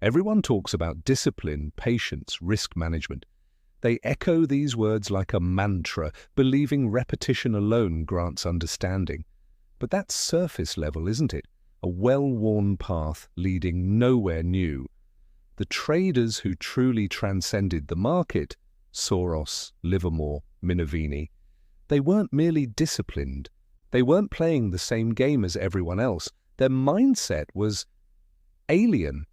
Everyone talks about discipline, patience, risk management. They echo these words like a mantra, believing repetition alone grants understanding. But that's surface level, isn't it? A well-worn path leading nowhere new. The traders who truly transcended the market, Soros, Livermore, Minervini, they weren't merely disciplined. They weren't playing the same game as everyone else. Their mindset was alien,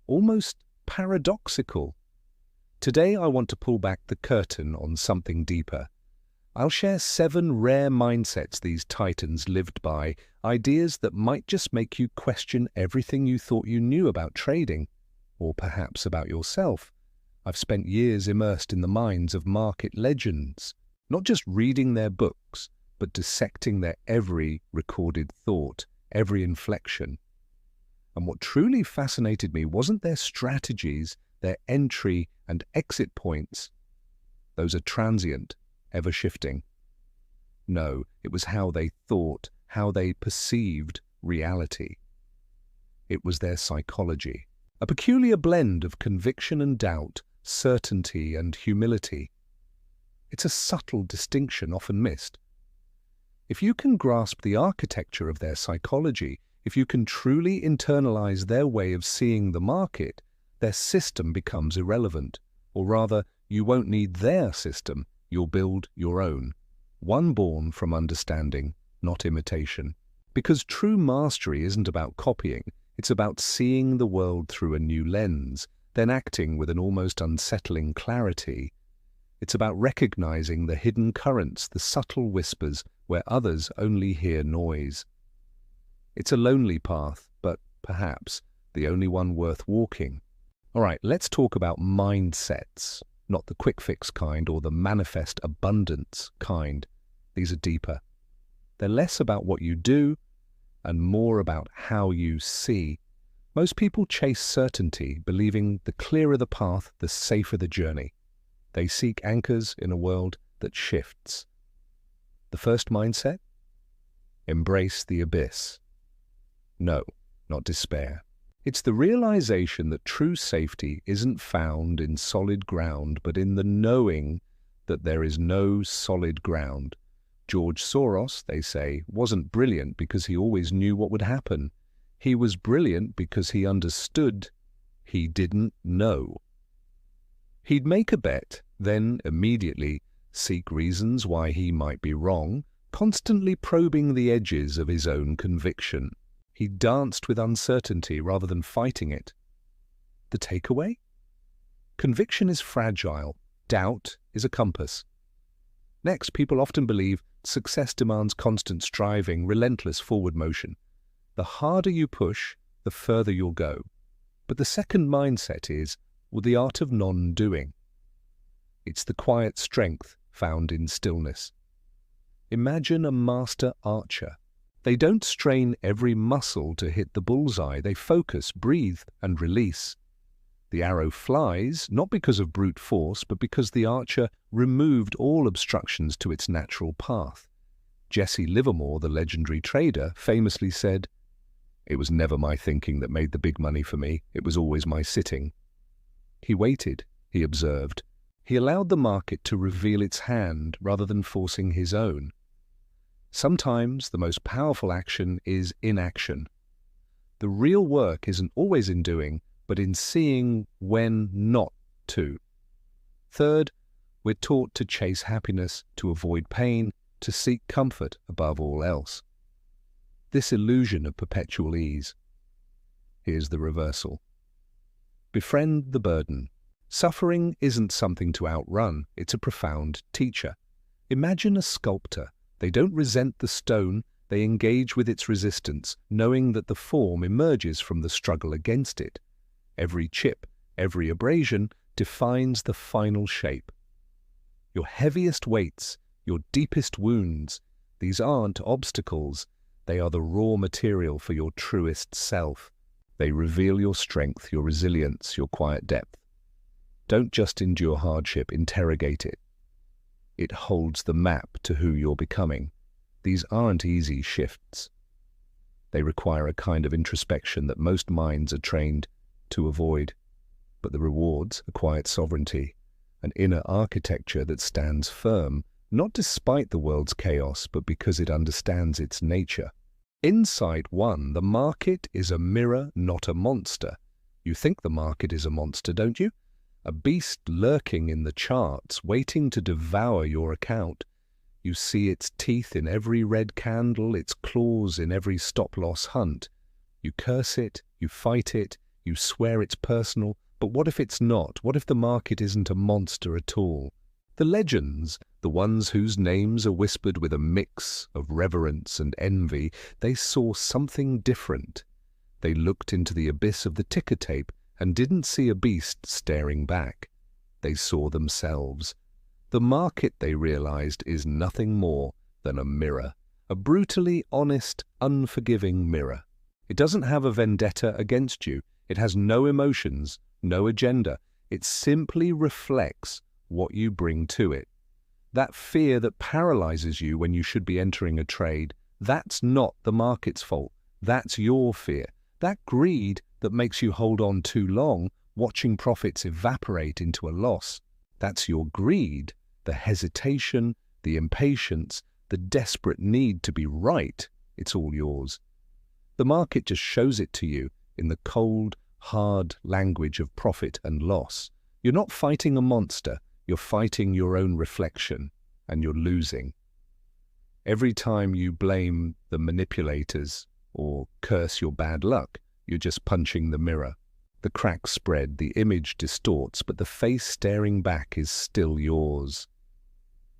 almost paradoxical. Today I want to pull back the curtain on something deeper. I'll share 7 rare mindsets these titans lived by, ideas that might just make you question everything you thought you knew about trading, or perhaps about yourself. I've spent years immersed in the minds of market legends, not just reading their books, but dissecting their every recorded thought, every inflection. And what truly fascinated me wasn't their strategies, their entry and exit points. Those are transient, ever-shifting. No, it was how they thought, how they perceived reality. It was their psychology, a peculiar blend of conviction and doubt, certainty and humility. It's a subtle distinction often missed. If you can grasp the architecture of their psychology, if you can truly internalize their way of seeing the market, their system becomes irrelevant. Or rather, you won't need their system, you'll build your own. One born from understanding, not imitation. Because true mastery isn't about copying, it's about seeing the world through a new lens, then acting with an almost unsettling clarity. It's about recognizing the hidden currents, the subtle whispers, where others only hear noise. It's a lonely path, but perhaps the only one worth walking. All right, let's talk about mindsets, not the quick fix kind or the manifest abundance kind. These are deeper. They're less about what you do and more about how you see. Most people chase certainty, believing the clearer the path, the safer the journey. They seek anchors in a world that shifts. The first mindset? Embrace the abyss. No, not despair. It's the realization that true safety isn't found in solid ground, but in the knowing that there is no solid ground. George Soros, they say, wasn't brilliant because he always knew what would happen. He was brilliant because he understood he didn't know. He'd make a bet, then immediately seek reasons why he might be wrong, constantly probing the edges of his own conviction. He danced with uncertainty rather than fighting it. The takeaway? Conviction is fragile. Doubt is a compass. Next, people often believe success demands constant striving, relentless forward motion. The harder you push, the further you'll go. But the second mindset is the art of non-doing. It's the quiet strength found in stillness. Imagine a master archer. They don't strain every muscle to hit the bullseye. They focus, breathe, and release. The arrow flies, not because of brute force, but because the archer removed all obstructions to its natural path. Jesse Livermore, the legendary trader, famously said, "It was never my thinking that made the big money for me. It was always my sitting." He waited, he observed. He allowed the market to reveal its hand rather than forcing his own. Sometimes the most powerful action is inaction. The real work isn't always in doing, but in seeing when not to. Third, we're taught to chase happiness, to avoid pain, to seek comfort above all else. This illusion of perpetual ease. Here's the reversal. Befriend the burden. Suffering isn't something to outrun, it's a profound teacher. Imagine a sculptor. They don't resent the stone, they engage with its resistance, knowing that the form emerges from the struggle against it. Every chip, every abrasion defines the final shape. Your heaviest weights, your deepest wounds, these aren't obstacles, they are the raw material for your truest self. They reveal your strength, your resilience, your quiet depth. Don't just endure hardship, interrogate it. It holds the map to who you're becoming. These aren't easy shifts. They require a kind of introspection that most minds are trained to avoid. But the rewards are quiet sovereignty, an inner architecture that stands firm, not despite the world's chaos, but because it understands its nature. Insight 1. The market is a mirror, not a monster. You think the market is a monster, don't you? A beast lurking in the charts, waiting to devour your account. You see its teeth in every red candle, its claws in every stop-loss hunt. You curse it, you fight it, you swear it's personal, but what if it's not? What if the market isn't a monster at all? The legends, the ones whose names are whispered with a mix of reverence and envy, they saw something different. They looked into the abyss of the ticker tape and didn't see a beast staring back. They saw themselves. The market, they realized, is nothing more than a mirror, a brutally honest, unforgiving mirror. It doesn't have a vendetta against you. It has no emotions, no agenda. It simply reflects what you bring to it. That fear that paralyzes you when you should be entering a trade, that's not the market's fault. That's your fear. That greed that makes you hold on too long, watching profits evaporate into a loss. That's your greed, the hesitation, the impatience, the desperate need to be right. It's all yours. The market just shows it to you in the cold, hard language of profit and loss. You're not fighting a monster, you're fighting your own reflection, and you're losing. Every time you blame the manipulators or curse your bad luck, you're just punching the mirror. The cracks spread, the image distorts, but the face staring back is still yours.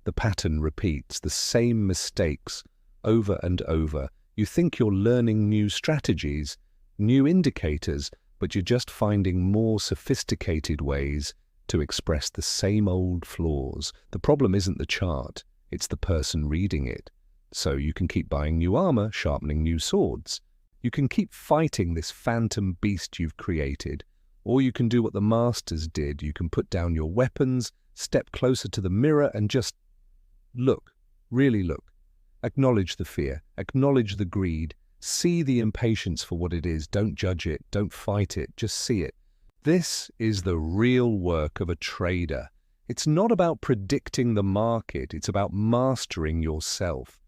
The pattern repeats, the same mistakes over and over. You think you're learning new strategies, new indicators, but you're just finding more sophisticated ways to express the same old flaws. The problem isn't the chart, it's the person reading it. So you can keep buying new armor, sharpening new swords. You can keep fighting this phantom beast you've created, or you can do what the masters did. You can put down your weapons, step closer to the mirror and just look, really look. Acknowledge the fear, acknowledge the greed, see the impatience for what it is. Don't judge it, don't fight it, just see it. This is the real work of a trader. It's not about predicting the market, it's about mastering yourself.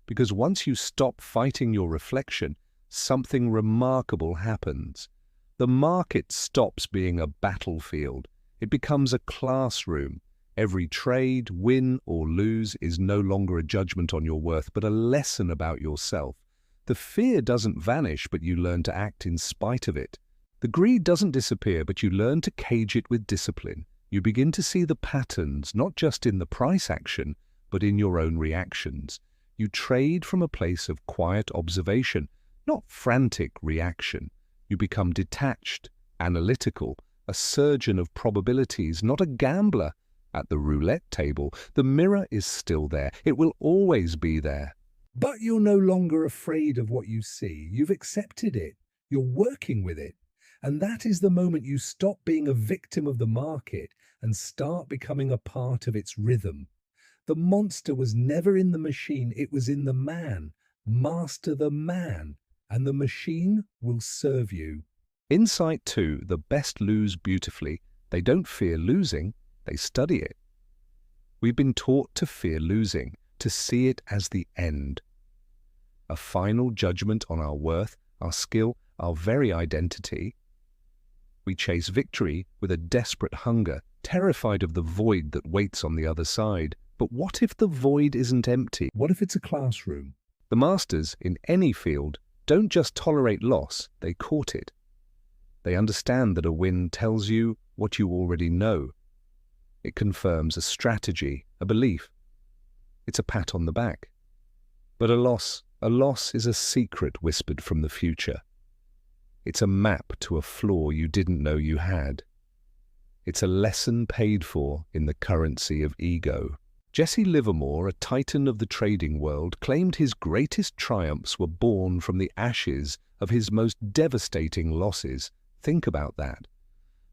Because once you stop fighting your reflection, something remarkable happens. The market stops being a battlefield. It becomes a classroom. Every trade, win or lose, is no longer a judgment on your worth, but a lesson about yourself. The fear doesn't vanish, but you learn to act in spite of it. The greed doesn't disappear, but you learn to cage it with discipline. You begin to see the patterns, not just in the price action, but in your own reactions. You trade from a place of quiet observation, not frantic reaction. You become detached, analytical, a surgeon of probabilities, not a gambler. At the roulette table, the mirror is still there. It will always be there. But you're no longer afraid of what you see. You've accepted it. You're working with it. And that is the moment you stop being a victim of the market and start becoming a part of its rhythm. The monster was never in the machine, it was in the man. Master the man, and the machine will serve you. Insight 2. The best lose beautifully. They don't fear losing. They study it. We've been taught to fear losing, to see it as the end. A final judgment on our worth, our skill, our very identity. We chase victory with a desperate hunger, terrified of the void that waits on the other side. But what if the void isn't empty? What if it's a classroom? The masters, in any field, don't just tolerate loss, they court it. They understand that a win tells you what you already know. It confirms a strategy, a belief. It's a pat on the back. But a loss is a secret whispered from the future. It's a map to a flaw you didn't know you had. It's a lesson paid for in the currency of ego. Jesse Livermore, a titan of the trading world, claimed his greatest triumphs were born from the ashes of his most devastating losses. Think about that.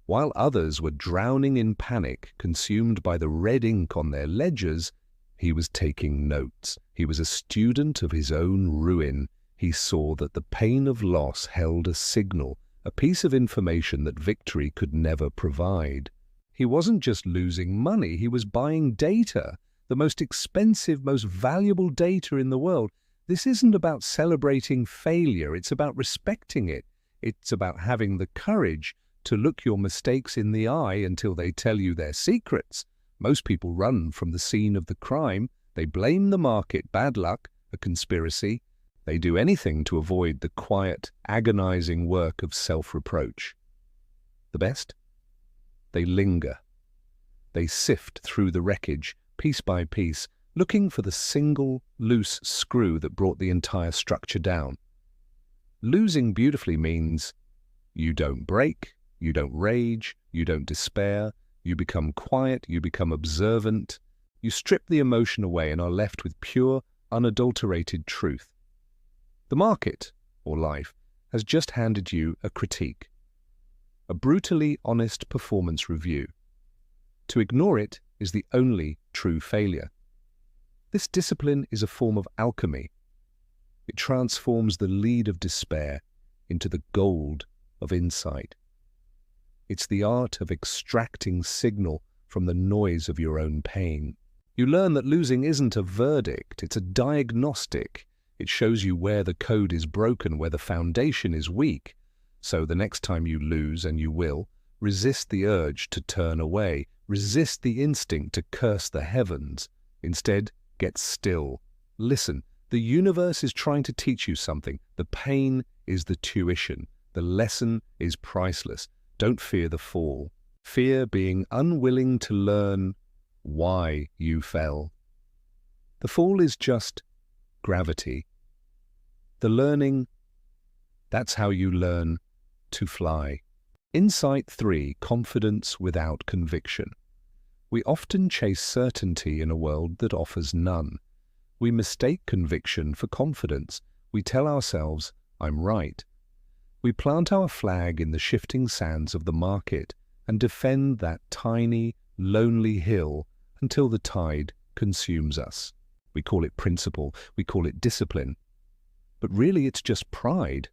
While others were drowning in panic, consumed by the red ink on their ledgers, he was taking notes. He was a student of his own ruin. He saw that the pain of loss held a signal, a piece of information that victory could never provide. He wasn't just losing money, he was buying data, the most expensive, most valuable data in the world. This isn't about celebrating failure, it's about respecting it. It's about having the courage to look your mistakes in the eye until they tell you their secrets. Most people run from the scene of the crime. They blame the market, bad luck, a conspiracy. They do anything to avoid the quiet, agonizing work of self-reproach. The best? They linger. They sift through the wreckage, piece by piece, looking for the single loose screw that brought the entire structure down. Losing beautifully means you don't break, you don't rage, you don't despair, you become quiet, you become observant, you strip the emotion away and are left with pure, unadulterated truth. The market, or life, has just handed you a critique, a brutally honest performance review. To ignore it is the only true failure. This discipline is a form of alchemy. It transforms the lead of despair into the gold of insight. It's the art of extracting signal from the noise of your own pain. You learn that losing isn't a verdict, it's a diagnostic. It shows you where the code is broken, where the foundation is weak. So the next time you lose, and you will, resist the urge to turn away, resist the instinct to curse the heavens. Instead, get still. Listen, the universe is trying to teach you something. The pain is the tuition. The lesson is priceless. Don't fear the fall. Fear being unwilling to learn why you fell. The fall is just gravity. The learning, that's how you learn to fly. Insight 3, confidence without conviction. We often chase certainty in a world that offers none. We mistake conviction for confidence. We tell ourselves, I'm right. We plant our flag in the shifting sands of the market and defend that tiny, lonely hill until the tide consumes us. We call it principle, we call it discipline. But really it's just pride.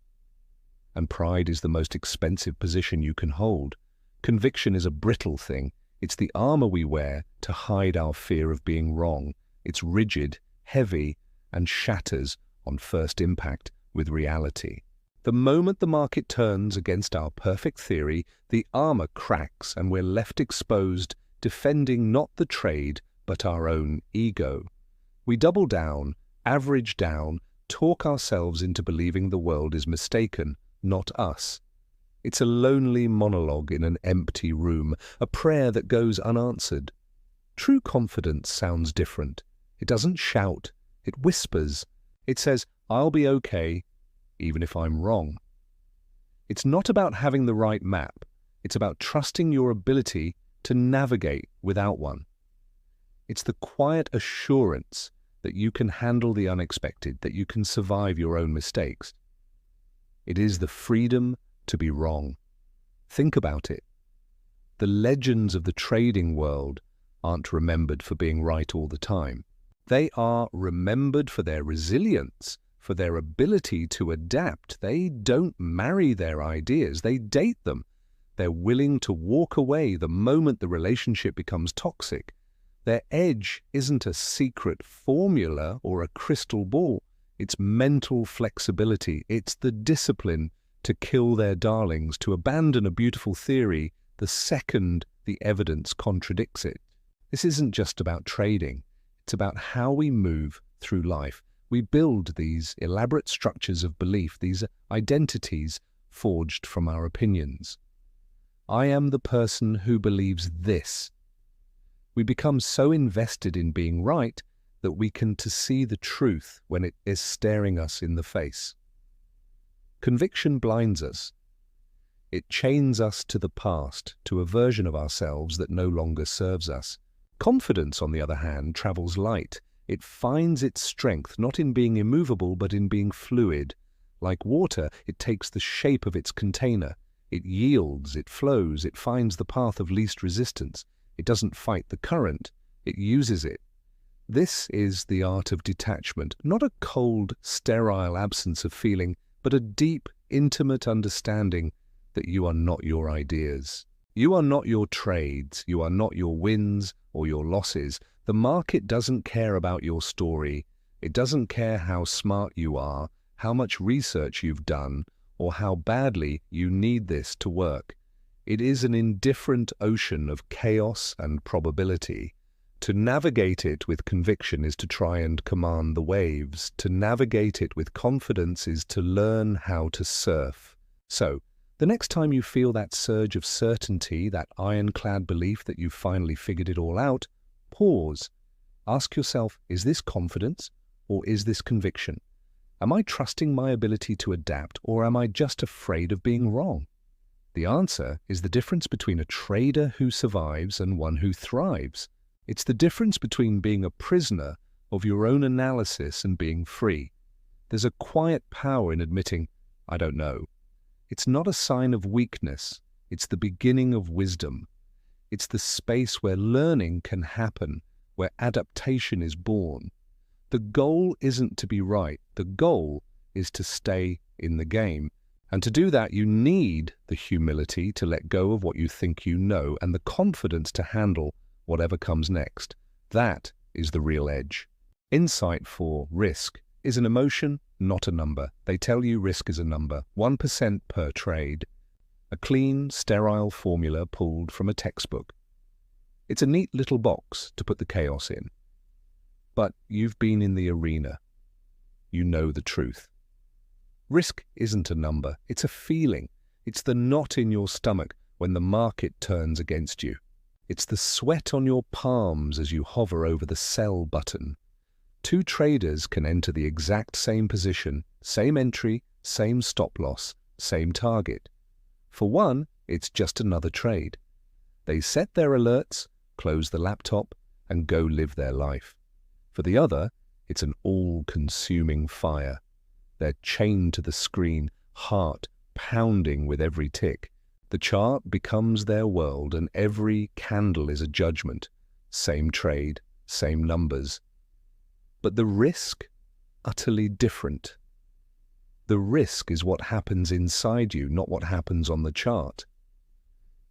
And pride is the most expensive position you can hold. Conviction is a brittle thing. It's the armor we wear to hide our fear of being wrong. It's rigid, heavy, and shatters on first impact with reality. The moment the market turns against our perfect theory, the armor cracks and we're left exposed, defending not the trade, but our own ego. We double down, average down, talk ourselves into believing the world is mistaken, not us. It's a lonely monologue in an empty room, a prayer that goes unanswered. True confidence sounds different. It doesn't shout, it whispers. It says, I'll be okay, even if I'm wrong. It's not about having the right map. It's about trusting your ability to navigate without one. It's the quiet assurance that you can handle the unexpected, that you can survive your own mistakes. It is the freedom to be wrong. Think about it. The legends of the trading world aren't remembered for being right all the time. They are remembered for their resilience, for their ability to adapt. They don't marry their ideas, they date them. They're willing to walk away the moment the relationship becomes toxic. Their edge isn't a secret formula or a crystal ball. It's mental flexibility. It's the discipline to kill their darlings, to abandon a beautiful theory the second the evidence contradicts it. This isn't just about trading. It's about how we move through life. We build these elaborate structures of belief, these identities forged from our opinions. I am the person who believes this. We become so invested in being right that we can see the truth when it is staring us in the face. Conviction blinds us. It chains us to the past, to a version of ourselves that no longer serves us. Confidence, on the other hand, travels light. It finds its strength not in being immovable, but in being fluid. Like water, it takes the shape of its container. It yields, it flows, it finds the path of least resistance. It doesn't fight the current, it uses it. This is the art of detachment, not a cold, sterile absence of feeling, but a deep, intimate understanding that you are not your ideas. You are not your trades. You are not your wins or your losses. The market doesn't care about your story. It doesn't care how smart you are, how much research you've done, or how badly you need this to work. It is an indifferent ocean of chaos and probability. To navigate it with conviction is to try and command the waves. To navigate it with confidence is to learn how to surf. So, the next time you feel that surge of certainty, that ironclad belief that you've finally figured it all out, pause. Ask yourself, is this confidence or is this conviction? Am I trusting my ability to adapt, or am I just afraid of being wrong? The answer is the difference between a trader who survives and one who thrives. It's the difference between being a prisoner of your own analysis and being free. There's a quiet power in admitting, I don't know. It's not a sign of weakness. It's the beginning of wisdom. It's the space where learning can happen, where adaptation is born. The goal isn't to be right. The goal is to stay in the game. And to do that, you need the humility to let go of what you think you know and the confidence to handle whatever comes next. That is the real edge. Insight for risk is an emotion, not a number. They tell you risk is a number, 1% per trade. A clean, sterile formula pulled from a textbook. It's a neat little box to put the chaos in. But you've been in the arena. You know the truth. Risk isn't a number, it's a feeling. It's the knot in your stomach when the market turns against you. It's the sweat on your palms as you hover over the sell button. Two traders can enter the exact same position, same entry, same stop loss, same target. For one, it's just another trade. They set their alerts, close the laptop, and go live their life. For the other, it's an all-consuming fire. They're chained to the screen, heart pounding with every tick. The chart becomes their world, and every candle is a judgment. Same trade, same numbers. But the risk? Utterly different. The risk is what happens inside you, not what happens on the chart.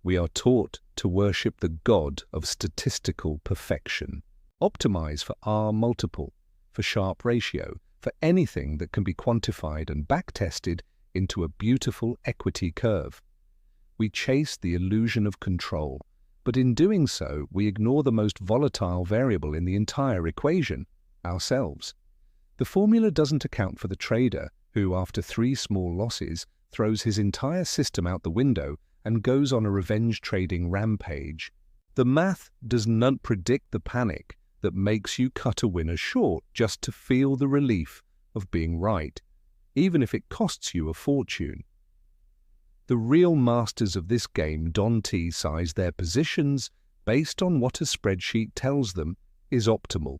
We are taught to worship the God of statistical perfection. Optimize for R multiple, for Sharp ratio, for anything that can be quantified and backtested into a beautiful equity curve. We chase the illusion of control, but in doing so, we ignore the most volatile variable in the entire equation, ourselves. The formula doesn't account for the trader who, after 3 small losses, throws his entire system out the window and goes on a revenge trading rampage. The math does not predict the panic that makes you cut a winner short just to feel the relief of being right, even if it costs you a fortune. The real masters of this game size their positions based on what a spreadsheet tells them is optimal.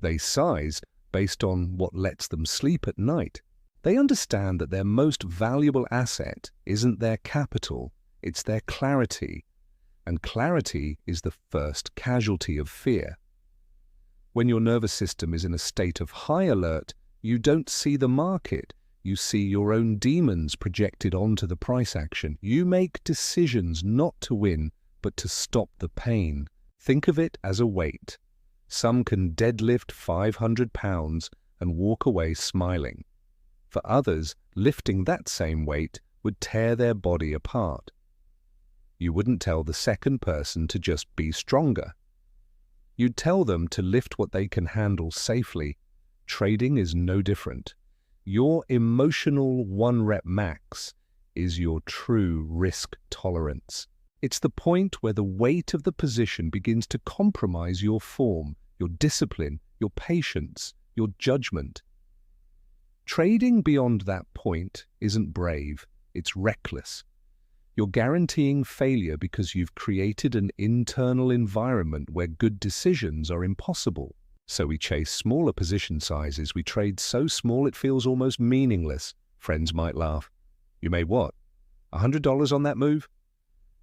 They size based on what lets them sleep at night. They understand that their most valuable asset isn't their capital, it's their clarity. And clarity is the first casualty of fear. When your nervous system is in a state of high alert, you don't see the market. You see your own demons projected onto the price action. You make decisions not to win, but to stop the pain. Think of it as a weight. Some can deadlift 500 pounds and walk away smiling. For others, lifting that same weight would tear their body apart. You wouldn't tell the second person to just be stronger. You'd tell them to lift what they can handle safely. Trading is no different. Your emotional 1-rep max is your true risk tolerance. It's the point where the weight of the position begins to compromise your form, your discipline, your patience, your judgment. Trading beyond that point isn't brave, it's reckless. You're guaranteeing failure because you've created an internal environment where good decisions are impossible. So we chase smaller position sizes. We trade so small it feels almost meaningless. Friends might laugh. You made what? $100 on that move?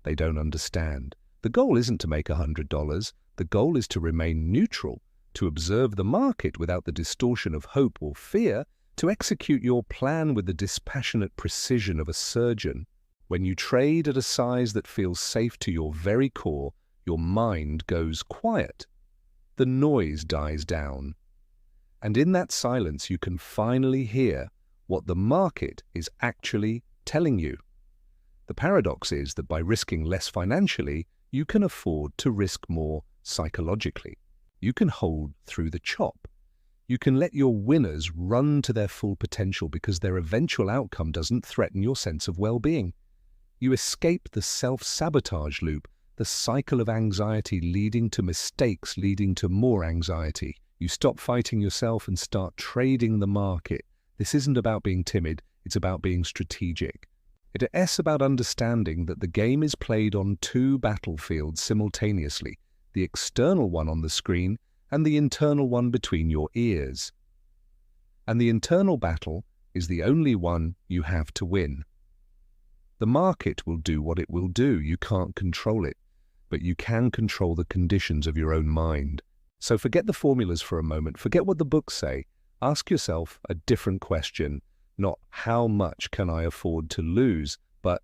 They don't understand. The goal isn't to make $100. The goal is to remain neutral, to observe the market without the distortion of hope or fear, to execute your plan with the dispassionate precision of a surgeon. When you trade at a size that feels safe to your very core, your mind goes quiet. The noise dies down. And in that silence, you can finally hear what the market is actually telling you. The paradox is that by risking less financially, you can afford to risk more psychologically. You can hold through the chop. You can let your winners run to their full potential because their eventual outcome doesn't threaten your sense of well-being. You escape the self-sabotage loop, the cycle of anxiety leading to mistakes, leading to more anxiety. You stop fighting yourself and start trading the market. This isn't about being timid, it's about being strategic. It's about understanding that the game is played on two battlefields simultaneously, the external one on the screen and the internal one between your ears. And the internal battle is the only one you have to win. The market will do what it will do. You can't control it, but you can control the conditions of your own mind. So forget the formulas for a moment. Forget what the books say. Ask yourself a different question. Not how much can I afford to lose, but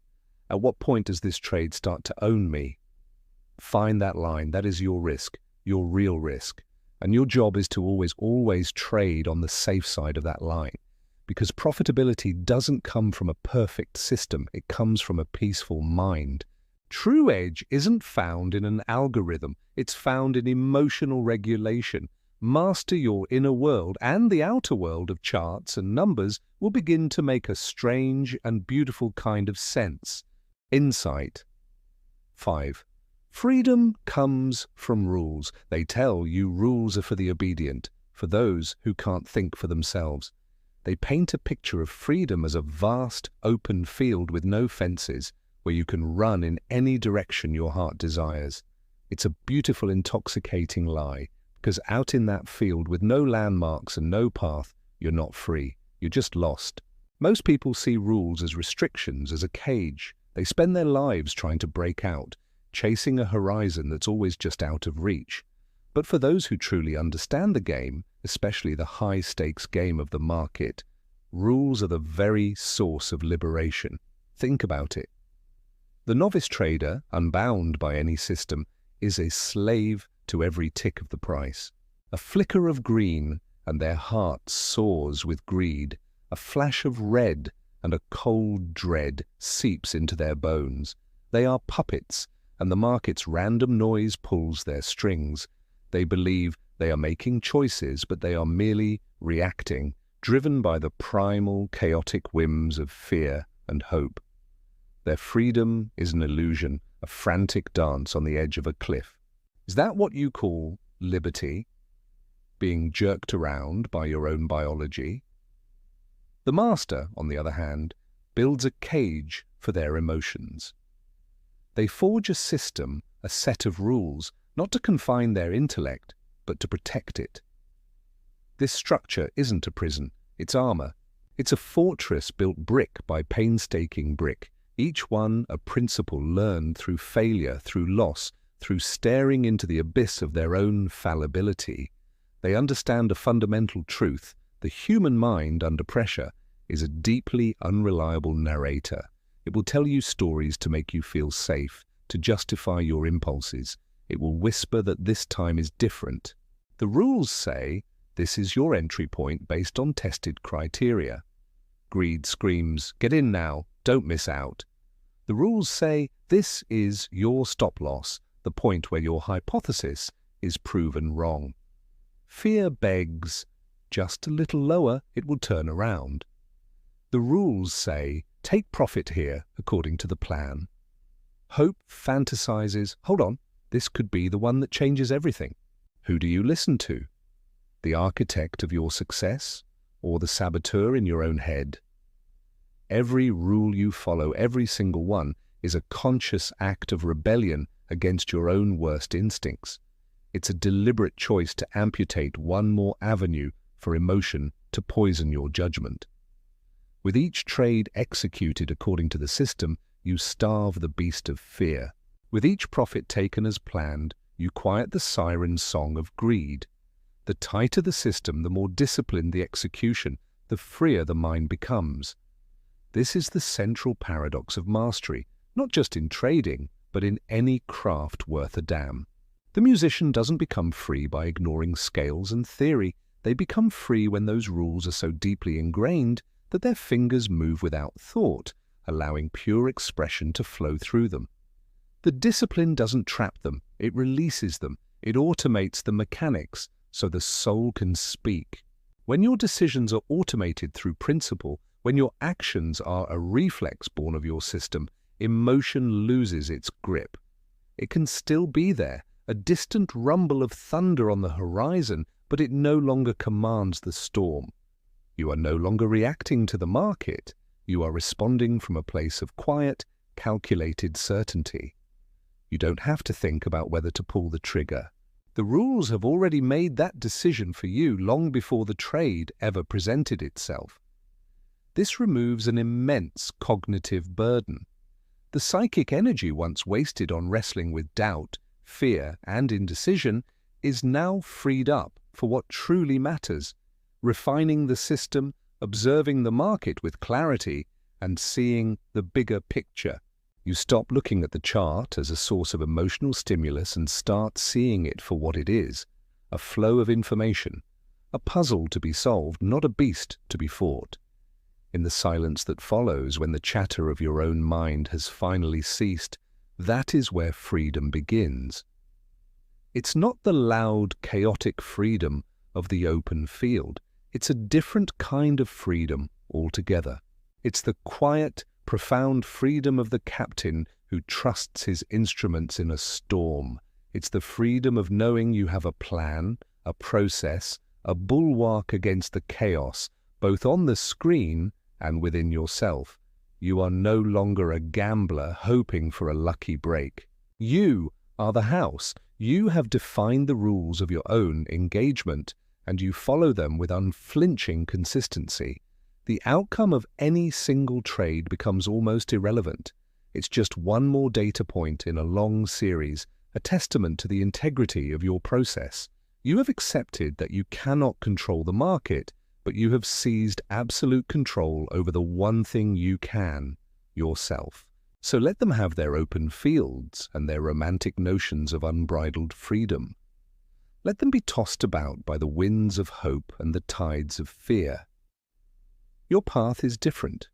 at what point does this trade start to own me? Find that line. That is your risk, your real risk. And your job is to always trade on the safe side of that line. Because profitability doesn't come from a perfect system. It comes from a peaceful mind. True edge isn't found in an algorithm. It's found in emotional regulation. Master your inner world, and the outer world of charts and numbers will begin to make a strange and beautiful kind of sense. Insight. 5. Freedom comes from rules. They tell you rules are for the obedient, for those who can't think for themselves. They paint a picture of freedom as a vast, open field with no fences, where you can run in any direction your heart desires. It's a beautiful, intoxicating lie, because out in that field with no landmarks and no path, you're not free. You're just lost. Most people see rules as restrictions, as a cage. They spend their lives trying to break out, chasing a horizon that's always just out of reach. But for those who truly understand the game, especially the high-stakes game of the market, rules are the very source of liberation. Think about it. The novice trader, unbound by any system, is a slave to every tick of the price. A flicker of green, and their heart soars with greed. A flash of red, and a cold dread seeps into their bones. They are puppets, and the market's random noise pulls their strings. They believe they are making choices, but they are merely reacting, driven by the primal, chaotic whims of fear and hope. Their freedom is an illusion, a frantic dance on the edge of a cliff. Is that what you call liberty? Being jerked around by your own biology? The master, on the other hand, builds a cage for their emotions. They forge a system, a set of rules, not to confine their intellect, but to protect it. This structure isn't a prison, it's armor. It's a fortress built brick by painstaking brick, each one a principle learned through failure, through loss, through staring into the abyss of their own fallibility. They understand a fundamental truth. The human mind under pressure is a deeply unreliable narrator. It will tell you stories to make you feel safe, to justify your impulses. It will whisper that this time is different. The rules say this is your entry point based on tested criteria. Greed screams, "Get in now, don't miss out." The rules say this is your stop loss, the point where your hypothesis is proven wrong. Fear begs, just a little lower, it will turn around. The rules say, take profit here, according to the plan. Hope fantasizes, hold on, this could be the one that changes everything. Who do you listen to? The architect of your success, or the saboteur in your own head? Every rule you follow, every single one, is a conscious act of rebellion against your own worst instincts. It's a deliberate choice to amputate one more avenue for emotion to poison your judgment. With each trade executed according to the system, you starve the beast of fear. With each profit taken as planned, you quiet the siren song of greed. The tighter the system, the more disciplined the execution, the freer the mind becomes. This is the central paradox of mastery, not just in trading, but in any craft worth a damn. The musician doesn't become free by ignoring scales and theory. They become free when those rules are so deeply ingrained that their fingers move without thought, allowing pure expression to flow through them. The discipline doesn't trap them, it releases them. It automates the mechanics so the soul can speak. When your decisions are automated through principle, when your actions are a reflex born of your system, emotion loses its grip. It can still be there, a distant rumble of thunder on the horizon, but it no longer commands the storm. You are no longer reacting to the market. You are responding from a place of quiet, calculated certainty. You don't have to think about whether to pull the trigger. The rules have already made that decision for you long before the trade ever presented itself. This removes an immense cognitive burden. The psychic energy once wasted on wrestling with doubt, fear, and indecision is now freed up for what truly matters, refining the system, observing the market with clarity, and seeing the bigger picture. You stop looking at the chart as a source of emotional stimulus and start seeing it for what it is, a flow of information, a puzzle to be solved, not a beast to be fought. In the silence that follows, when the chatter of your own mind has finally ceased, that is where freedom begins. It's not the loud, chaotic freedom of the open field. It's a different kind of freedom altogether. It's the quiet, profound freedom of the captain who trusts his instruments in a storm. It's the freedom of knowing you have a plan, a process, a bulwark against the chaos, both on the screen and within yourself. You are no longer a gambler hoping for a lucky break. You are the house. You have defined the rules of your own engagement, and you follow them with unflinching consistency. The outcome of any single trade becomes almost irrelevant. It's just one more data point in a long series, a testament to the integrity of your process. You have accepted that you cannot control the market, but you have seized absolute control over the one thing you can, yourself. So let them have their open fields and their romantic notions of unbridled freedom. Let them be tossed about by the winds of hope and the tides of fear. Your path is different.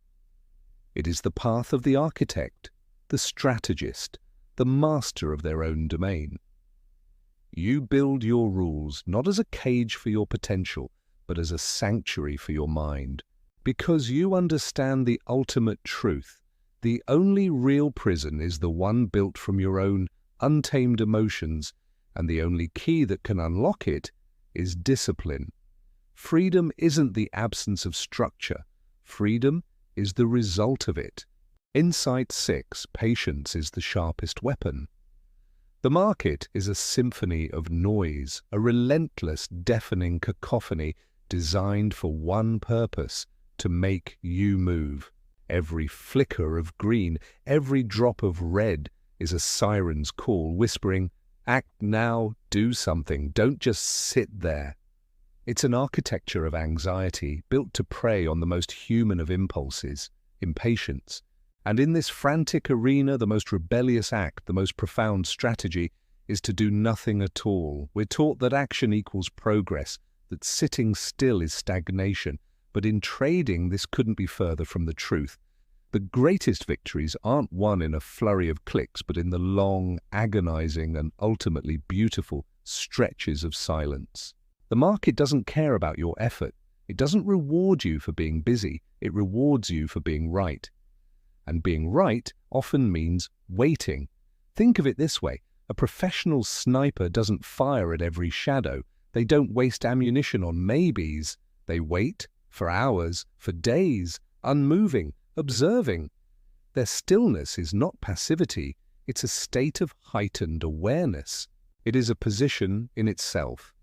It is the path of the architect, the strategist, the master of their own domain. You build your rules not as a cage for your potential, but as a sanctuary for your mind, because you understand the ultimate truth. The only real prison is the one built from your own untamed emotions, and the only key that can unlock it is discipline. Freedom isn't the absence of structure. Freedom is the result of it. Insight 6, patience is the sharpest weapon. The market is a symphony of noise, a relentless, deafening cacophony designed for one purpose, to make you move. Every flicker of green, every drop of red is a siren's call whispering, "Act now, do something, don't just sit there." It's an architecture of anxiety built to prey on the most human of impulses, impatience. And in this frantic arena, the most rebellious act, the most profound strategy, is to do nothing at all. We're taught that action equals progress, that sitting still is stagnation. But in trading, this couldn't be further from the truth. The greatest victories aren't won in a flurry of clicks, but in the long, agonizing, and ultimately beautiful stretches of silence. The market doesn't care about your effort. It doesn't reward you for being busy. It rewards you for being right. And being right often means waiting. Think of it this way. A professional sniper doesn't fire at every shadow. They don't waste ammunition on maybes. They wait for hours, for days, unmoving, observing. Their stillness is not passivity. It's a state of heightened awareness. It is a position in itself.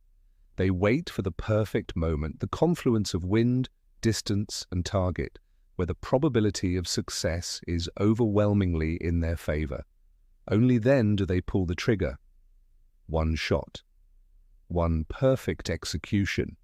They wait for the perfect moment, the confluence of wind, distance, and target, where the probability of success is overwhelmingly in their favor. Only then do they pull the trigger. One shot. One perfect execution.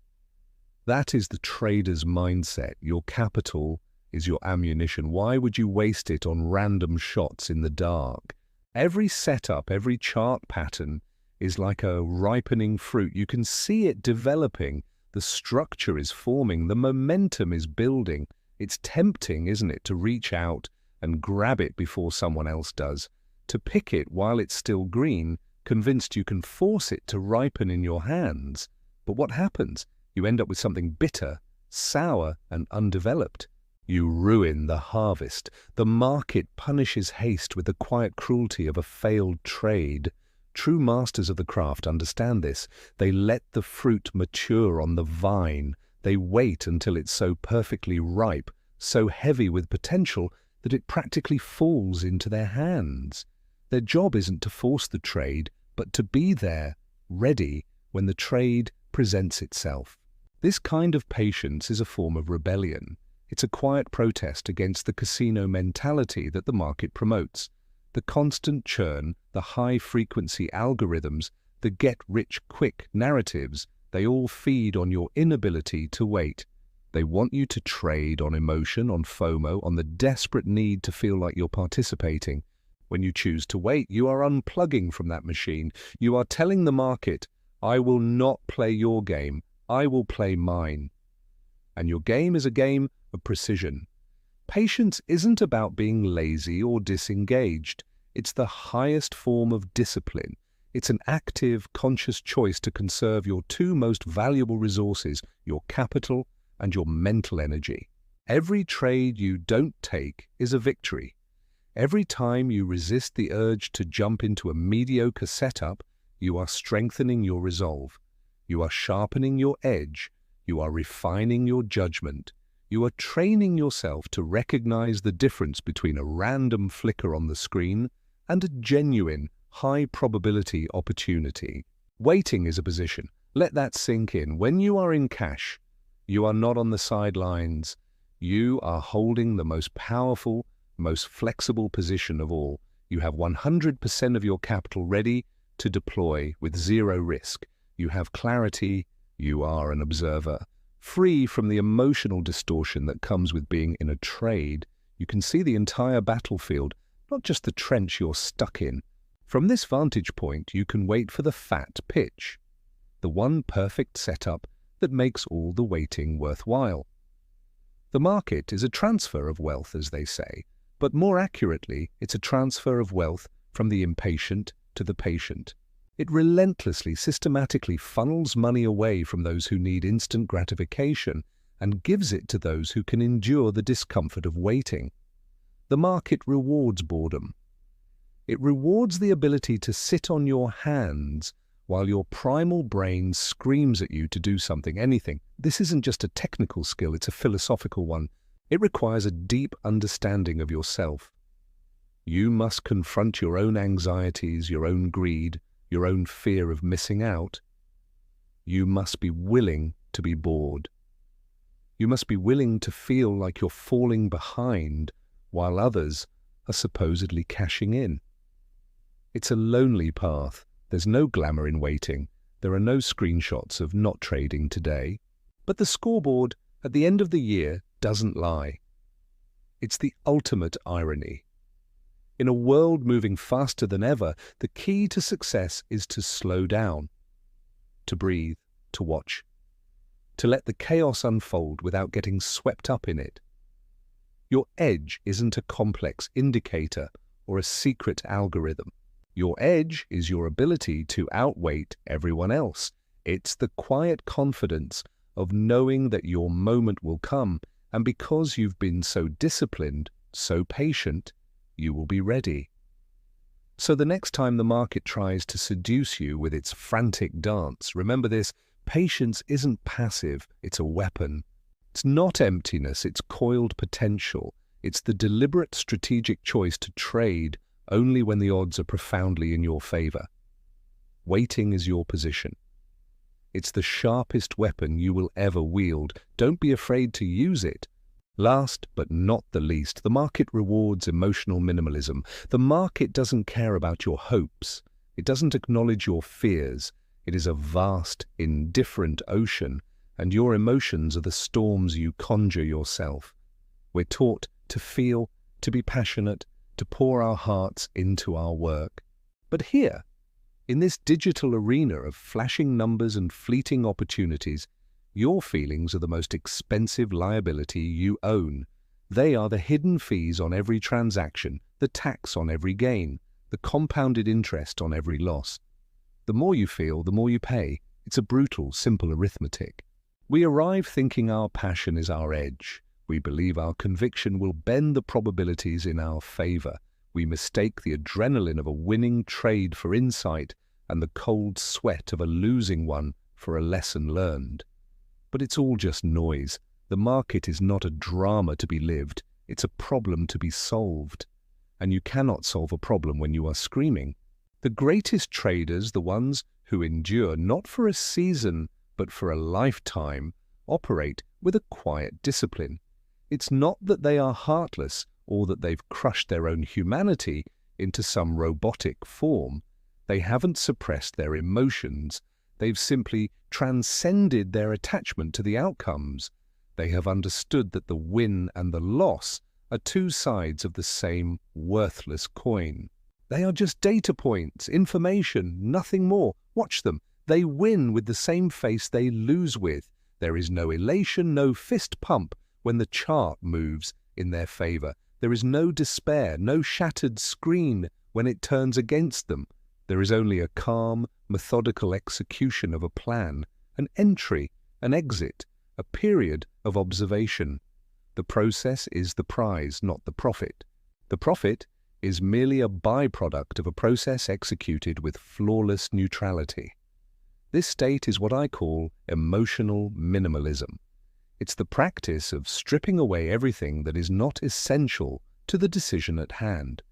That is the trader's mindset. Your capital is your ammunition. Why would you waste it on random shots in the dark? Every setup, every chart pattern is like a ripening fruit. You can see it developing. The structure is forming. The momentum is building. It's tempting, isn't it, to reach out and grab it before someone else does, to pick it while it's still green, convinced you can force it to ripen in your hands. But what happens? You end up with something bitter, sour, and undeveloped. You ruin the harvest. The market punishes haste with the quiet cruelty of a failed trade. True masters of the craft understand this. They let the fruit mature on the vine. They wait until it's so perfectly ripe, so heavy with potential, that it practically falls into their hands. Their job isn't to force the trade, but to be there, ready, when the trade presents itself. This kind of patience is a form of rebellion. It's a quiet protest against the casino mentality that the market promotes. The constant churn, the high-frequency algorithms, the get-rich-quick narratives, they all feed on your inability to wait. They want you to trade on emotion, on FOMO, on the desperate need to feel like you're participating. When you choose to wait, you are unplugging from that machine. You are telling the market, I will not play your game, I will play mine. And your game is a game of precision. Patience isn't about being lazy or disengaged. It's the highest form of discipline. It's an active, conscious choice to conserve your two most valuable resources, your capital and your mental energy. Every trade you don't take is a victory. Every time you resist the urge to jump into a mediocre setup, you are strengthening your resolve. You are sharpening your edge. You are refining your judgment. You are training yourself to recognize the difference between a random flicker on the screen and a genuine, high-probability opportunity. Waiting is a position. Let that sink in. When you are in cash, you are not on the sidelines. You are holding the most powerful, most flexible position of all. You have 100% of your capital ready to deploy with zero risk. You have clarity. You are an observer. Free from the emotional distortion that comes with being in a trade, you can see the entire battlefield, not just the trench you're stuck in. From this vantage point, you can wait for the fat pitch, the one perfect setup that makes all the waiting worthwhile. The market is a transfer of wealth, as they say, but more accurately, it's a transfer of wealth from the impatient to the patient. It relentlessly, systematically funnels money away from those who need instant gratification and gives it to those who can endure the discomfort of waiting. The market rewards boredom. It rewards the ability to sit on your hands while your primal brain screams at you to do something, anything. This isn't just a technical skill, it's a philosophical one. It requires a deep understanding of yourself. You must confront your own anxieties, your own greed, your own fear of missing out. You must be willing to be bored. You must be willing to feel like you're falling behind while others are supposedly cashing in. It's a lonely path. There's no glamour in waiting. There are no screenshots of not trading today. But the scoreboard at the end of the year doesn't lie. It's the ultimate irony. In a world moving faster than ever, the key to success is to slow down, to breathe, to watch, to let the chaos unfold without getting swept up in it. Your edge isn't a complex indicator or a secret algorithm. Your edge is your ability to outweight everyone else. It's the quiet confidence of knowing that your moment will come, and because you've been so disciplined, so patient, you will be ready. So the next time the market tries to seduce you with its frantic dance, remember this: patience isn't passive, it's a weapon. It's not emptiness, it's coiled potential. It's the deliberate strategic choice to trade only when the odds are profoundly in your favor. Waiting is your position. It's the sharpest weapon you will ever wield. Don't be afraid to use it. Last but not the least, the market rewards emotional minimalism. The market doesn't care about your hopes. It doesn't acknowledge your fears. It is a vast, indifferent ocean, and your emotions are the storms you conjure yourself. We're taught to feel, to be passionate, to pour our hearts into our work. But here, in this digital arena of flashing numbers and fleeting opportunities, your feelings are the most expensive liability you own. They are the hidden fees on every transaction, the tax on every gain, the compounded interest on every loss. The more you feel, the more you pay. It's a brutal, simple arithmetic. We arrive thinking our passion is our edge. We believe our conviction will bend the probabilities in our favor. We mistake the adrenaline of a winning trade for insight and the cold sweat of a losing one for a lesson learned. But it's all just noise. The market is not a drama to be lived. It's a problem to be solved. And you cannot solve a problem when you are screaming. The greatest traders, the ones who endure not for a season but for a lifetime, operate with a quiet discipline. It's not that they are heartless or that they've crushed their own humanity into some robotic form. They haven't suppressed their emotions. They've simply transcended their attachment to the outcomes. They have understood that the win and the loss are two sides of the same worthless coin. They are just data points, information, nothing more. Watch them. They win with the same face they lose with. There is no elation, no fist pump when the chart moves in their favor. There is no despair, no shattered screen when it turns against them. There is only a calm, methodical execution of a plan, an entry, an exit, a period of observation. The process is the prize, not the profit. The profit is merely a byproduct of a process executed with flawless neutrality. This state is what I call emotional minimalism. It's the practice of stripping away everything that is not essential to the decision at hand.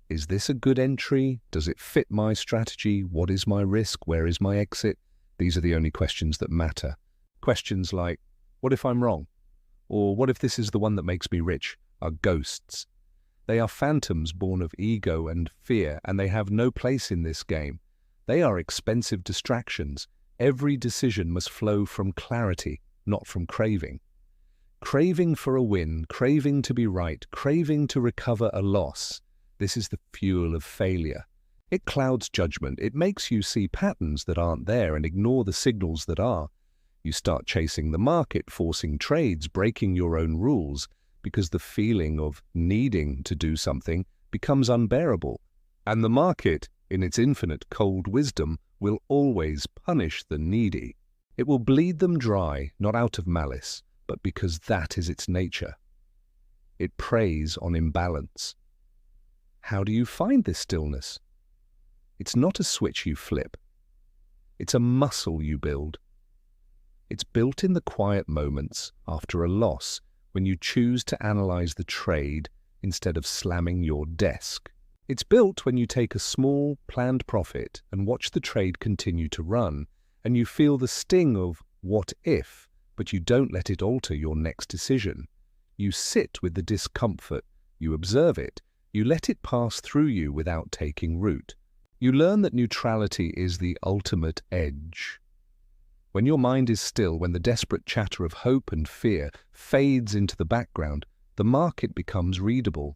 Is this a good entry? Does it fit my strategy? What is my risk? Where is my exit? These are the only questions that matter. Questions like, what if I'm wrong? Or what if this is the one that makes me rich? Are ghosts. They are phantoms born of ego and fear, and they have no place in this game. They are expensive distractions. Every decision must flow from clarity, not from craving. Craving for a win, craving to be right, craving to recover a loss. This is the fuel of failure. It clouds judgment. It makes you see patterns that aren't there and ignore the signals that are. You start chasing the market, forcing trades, breaking your own rules, because the feeling of needing to do something becomes unbearable. And the market, in its infinite cold wisdom, will always punish the needy. It will bleed them dry, not out of malice, but because that is its nature. It preys on imbalance. How do you find this stillness? It's not a switch you flip. It's a muscle you build. It's built in the quiet moments after a loss, when you choose to analyze the trade instead of slamming your desk. It's built when you take a small, planned profit and watch the trade continue to run, and you feel the sting of what if, but you don't let it alter your next decision. You sit with the discomfort, you observe it, you let it pass through you without taking root. You learn that neutrality is the ultimate edge. When your mind is still, when the desperate chatter of hope and fear fades into the background, the market becomes readable.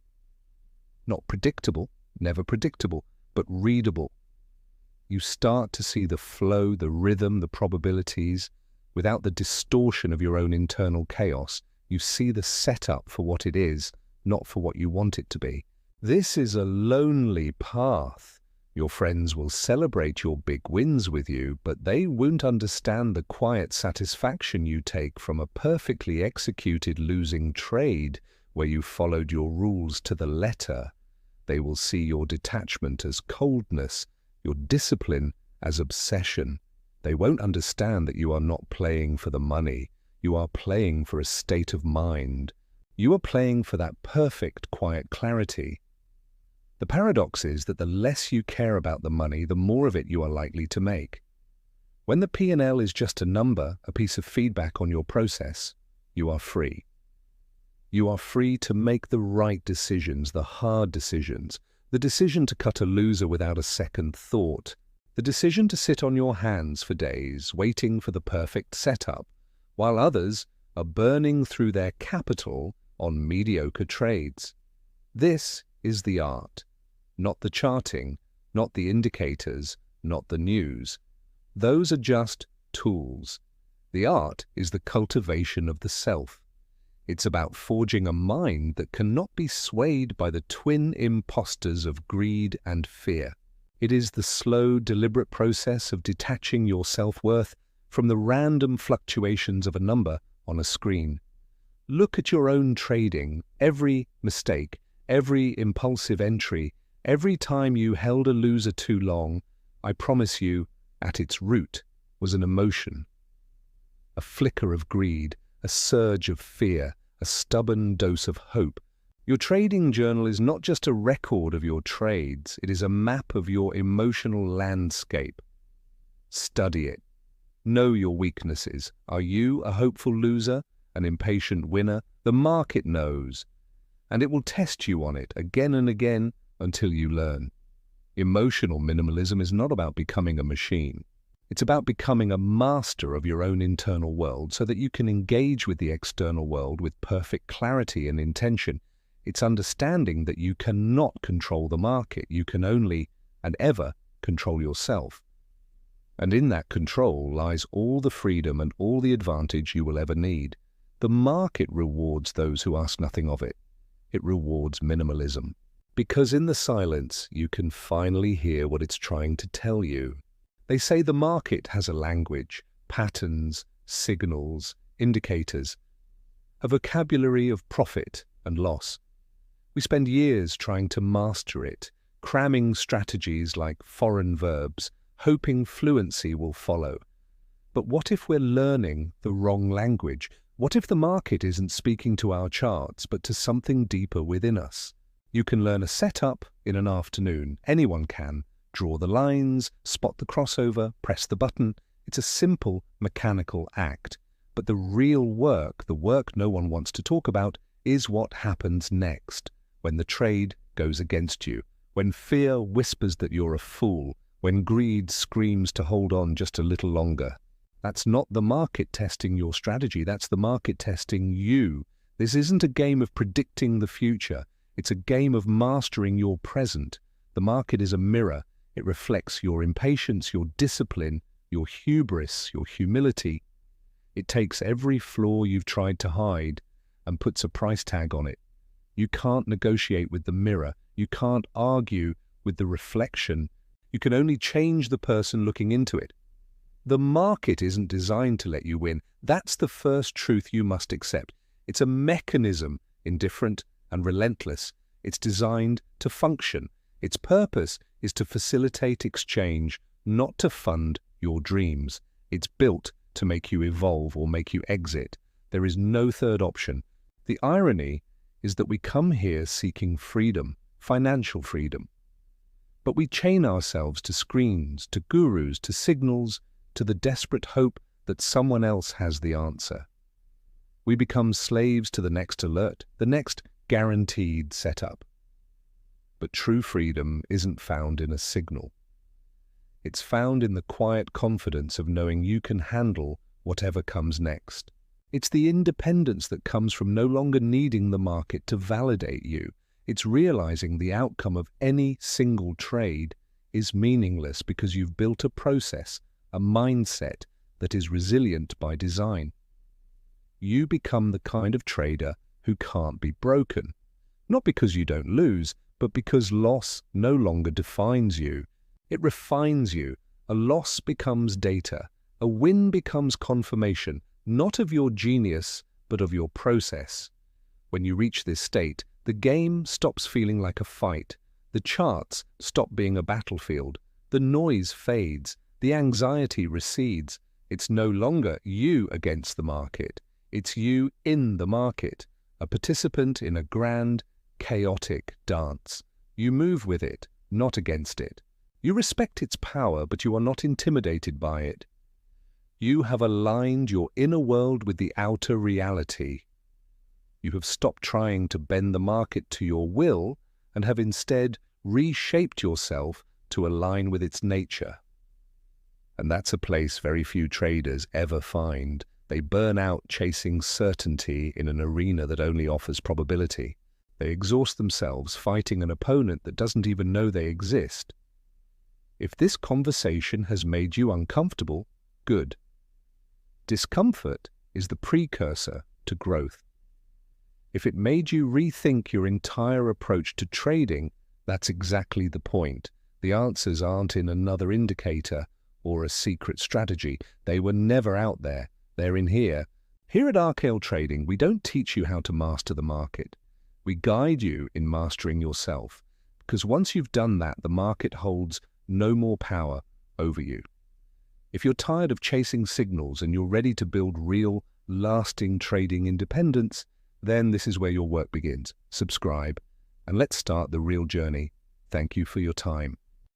Not predictable, never predictable, but readable. You start to see the flow, the rhythm, the probabilities. Without the distortion of your own internal chaos, you see the setup for what it is, not for what you want it to be. This is a lonely path. Your friends will celebrate your big wins with you, but they won't understand the quiet satisfaction you take from a perfectly executed losing trade where you followed your rules to the letter. They will see your detachment as coldness, your discipline as obsession. They won't understand that you are not playing for the money. You are playing for a state of mind. You are playing for that perfect, quiet clarity. The paradox is that the less you care about the money, the more of it you are likely to make. When the P&L is just a number, a piece of feedback on your process, you are free. You are free to make the right decisions, the hard decisions, the decision to cut a loser without a second thought, the decision to sit on your hands for days, waiting for the perfect setup, while others are burning through their capital on mediocre trades. This is the art, not the charting, not the indicators, not the news. Those are just tools. The art is the cultivation of the self. It's about forging a mind that cannot be swayed by the twin impostors of greed and fear. It is the slow, deliberate process of detaching your self-worth from the random fluctuations of a number on a screen. Look at your own trading, every mistake, every impulsive entry, every time you held a loser too long. I promise you, at its root was an emotion. A flicker of greed, a surge of fear, a stubborn dose of hope. Your trading journal is not just a record of your trades, it is a map of your emotional landscape. Study it. Know your weaknesses. Are you a hopeful loser, an impatient winner? The market knows, and it will test you on it again and again until you learn. Emotional minimalism is not about becoming a machine. It's about becoming a master of your own internal world so that you can engage with the external world with perfect clarity and intention. It's understanding that you cannot control the market. You can only and ever control yourself. And in that control lies all the freedom and all the advantage you will ever need. The market rewards those who ask nothing of it. It rewards minimalism. Because in the silence, you can finally hear what it's trying to tell you. They say the market has a language, patterns, signals, indicators, a vocabulary of profit and loss. We spend years trying to master it, cramming strategies like foreign verbs, hoping fluency will follow. But what if we're learning the wrong language? What if the market isn't speaking to our charts, but to something deeper within us? You can learn a setup in an afternoon. Anyone can. Draw the lines, spot the crossover, press the button. It's a simple mechanical act. But the real work, the work no one wants to talk about, is what happens next, when the trade goes against you, when fear whispers that you're a fool, when greed screams to hold on just a little longer. That's not the market testing your strategy, that's the market testing you. This isn't a game of predicting the future, it's a game of mastering your present. The market is a mirror. It reflects your impatience, your discipline, your hubris, your humility. It takes every flaw you've tried to hide and puts a price tag on it. You can't negotiate with the mirror. You can't argue with the reflection. You can only change the person looking into it. The market isn't designed to let you win. That's the first truth you must accept. It's a mechanism, indifferent and relentless. It's designed to function. Its purpose is to facilitate exchange, not to fund your dreams. It's built to make you evolve or make you exit. There is no third option. The irony is that we come here seeking freedom, financial freedom. But we chain ourselves to screens, to gurus, to signals, to the desperate hope that someone else has the answer. We become slaves to the next alert, the next guaranteed setup. But true freedom isn't found in a signal. It's found in the quiet confidence of knowing you can handle whatever comes next. It's the independence that comes from no longer needing the market to validate you. It's realizing the outcome of any single trade is meaningless because you've built a process, a mindset that is resilient by design. You become the kind of trader who can't be broken. Not because you don't lose, but because loss no longer defines you. It refines you. A loss becomes data. A win becomes confirmation, not of your genius, but of your process. When you reach this state, the game stops feeling like a fight. The charts stop being a battlefield. The noise fades. The anxiety recedes. It's no longer you against the market. It's you in the market, a participant in a grand, chaotic dance. You move with it, not against it. You respect its power, but you are not intimidated by it. You have aligned your inner world with the outer reality. You have stopped trying to bend the market to your will and have instead reshaped yourself to align with its nature. And that's a place very few traders ever find. They burn out chasing certainty in an arena that only offers probability. They exhaust themselves fighting an opponent that doesn't even know they exist. If this conversation has made you uncomfortable, good. Discomfort is the precursor to growth. If it made you rethink your entire approach to trading, that's exactly the point. The answers aren't in another indicator or a secret strategy. They were never out there. They're in here. Here at RKL Trading, we don't teach you how to master the market. We guide you in mastering yourself, because once you've done that, the market holds no more power over you. If you're tired of chasing signals and you're ready to build real, lasting trading independence, then this is where your work begins. Subscribe, and let's start the real journey. Thank you for your time.